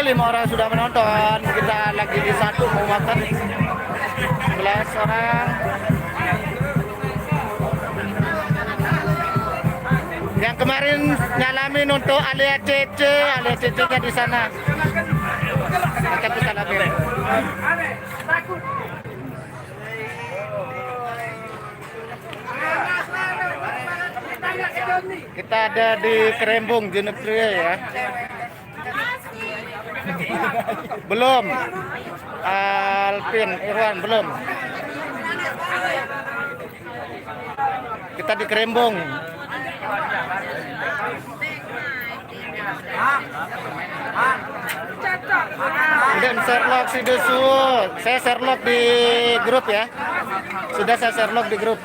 5 orang sudah menonton. Kita lagi di satu mau makan. 11 orang. Yang kemarin nyalamin untuk Alia CC-nya di sana. Kita bisa salamin. Kita ada di Kerembung Jenepria ya. Belum. Alvin Irwan belum. Kita di Kerembung. Dan Sherlock si Desu. Saya Sherlock di grup ya. Sudah saya Sherlock di grup.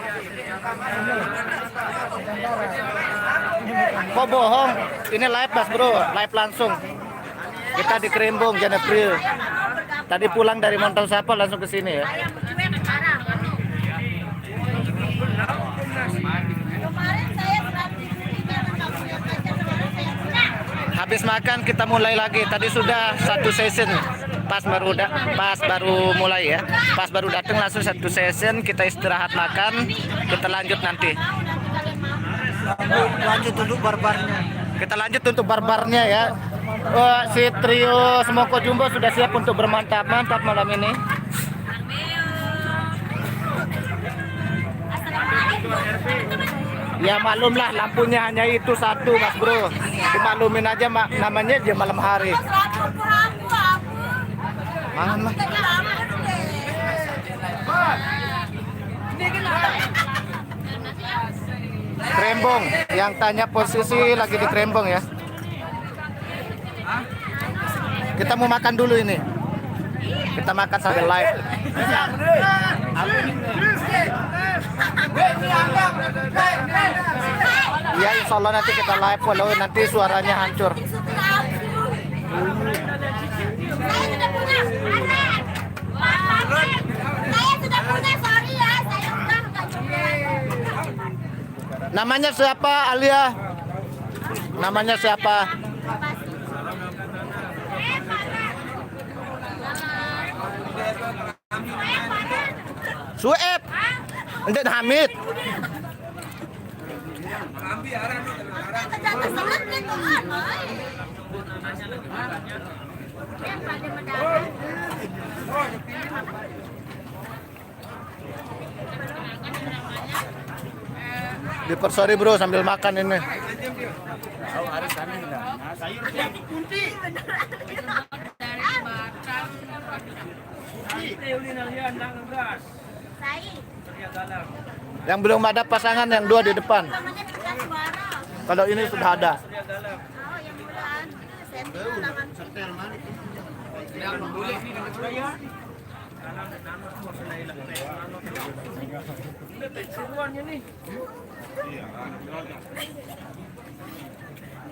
Kok bohong? Ini live Mas Bro, live langsung. Kita di Kerembung Jenepria. Tadi pulang dari Montong Sapa langsung ke sini ya. Habis makan kita mulai lagi. Tadi sudah satu session. Pas baru mulai ya. Pas baru datang langsung satu session. Kita istirahat makan. Kita lanjut nanti. Lanjut untuk barbarnya. Kita lanjut untuk barbarnya ya. Si trio Semoko Jumbo sudah siap untuk bermantap-mantap malam ini. Ya maklumlah lampunya hanya itu satu Mas Bro. Dimaklumin aja namanya dia malam hari. Mangan mah. Kerembung, yang tanya posisi lagi di Kerembung ya. Kita mau makan dulu ini. Kita makan sambil live. Ya insya Allah nanti kita live walau nanti suaranya hancur. Namanya siapa Alia? Namanya siapa? Sueb. Enden Hamid. Dipersori bro sambil makan ini. Yang belum ada pasangan yang dua di depan. Kalau ini sudah ada.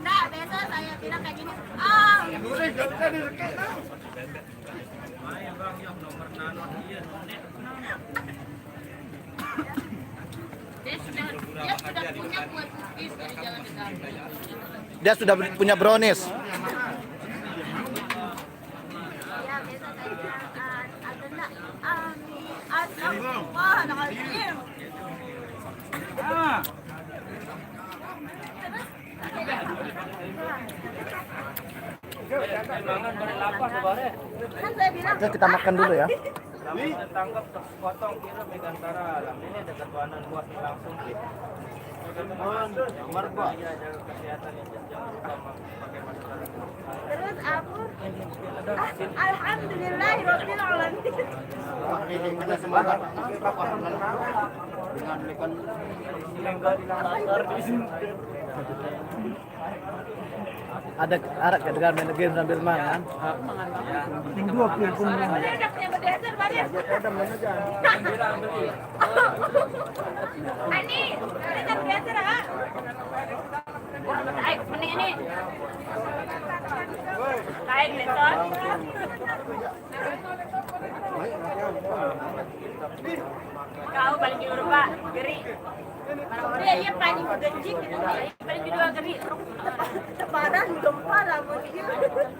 Nah, besok saya bilang kayak gini. Dia sudah punya brownies. Oke, kita makan dulu ya. Tangkap potong kira megantara alam ini ada ketuanan buat langsung Terus aku alhamdulillahirabbil alamin. Kita semangat. Ada arak kedengar main game sambil makan. Yang dua pun. Ani, kita geser ah. Ayo, mending ini. Kain beton. Kau paling di Eropa, geri. Dia paling benci gitu. Paling di dua geri. Tepadan gempa lah mungkin.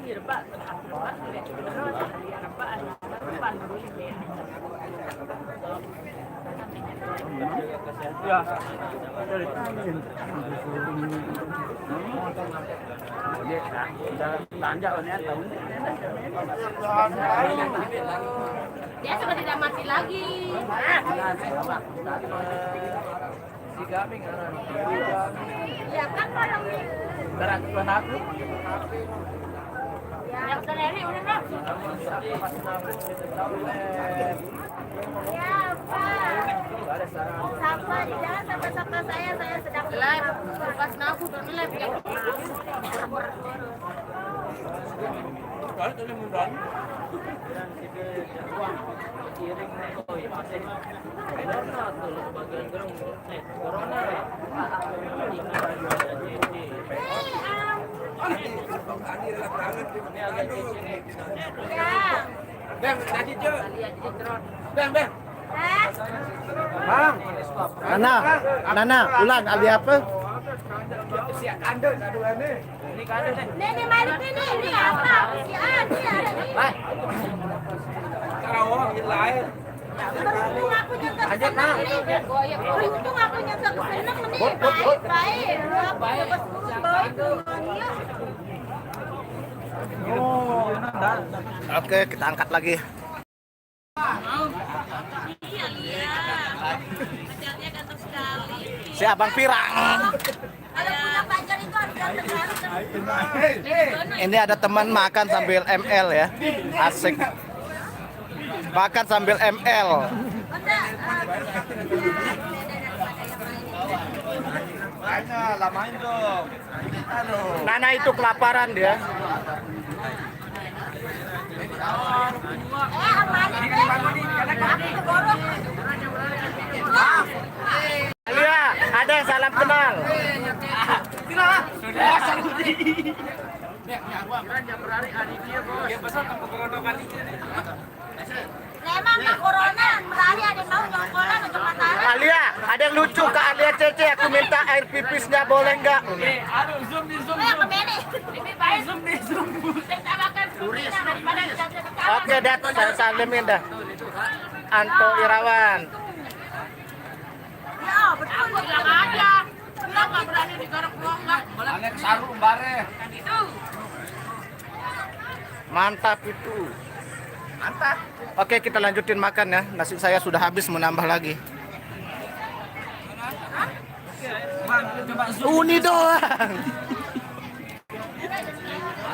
Eropa. Ya. Dia sudah tidak mati lagi. Si kami ngaran. Ya kan kalau Berat tuan aku. yang sendiri udah nak. Ya Pak. Sapa di jalan sapa saya sedang live. Pas aku tuh live ya. Kalau tu mundan. Kiring ko masih. Corona tu bagian gerung. Corona. Ya. Bang, tadi je. Bang. Bang, Nana, ulang ali apa? Siap kandel aduh ni. Ni kandel ni. Nenek main ini apa? Si Adi ada di. Kau yang lain. Beruntung aku nyetok senang nih. Beruntung aku nyetok senang nih. Baik. Baik. Oke, kita angkat lagi. Iya, pacarnya ganteng sekali. Si Abang Pirang. Kalau punya pacar itu harus ganteng sekali. Ini ada teman makan sambil ML ya. Asik. Makan sambil ML. lamain dong. Nana itu kelaparan dia. Amanin deh. Aku keborok. Iya, ada yang salam kenal. Memang ke corona, berani ada yang mau jongkolan untuk matahari. Alia, ada yang lucu ke Alia Cece. Aku minta air pipisnya boleh nggak? Zoom. Yang ke Beni. Lebih baik zoom. Kita makan surina daripada kita Oke, Dat, saya salimin dah. Anto Irawan. Ya, betul. Bilang aja. Bilang nggak berani digarap uang nggak. Anek saru bare. Itu. Mantap itu. Mantap. Oke, kita lanjutin makan ya. Nasi saya sudah habis, mau nambah lagi. Bang, coba zoom. Uni doang.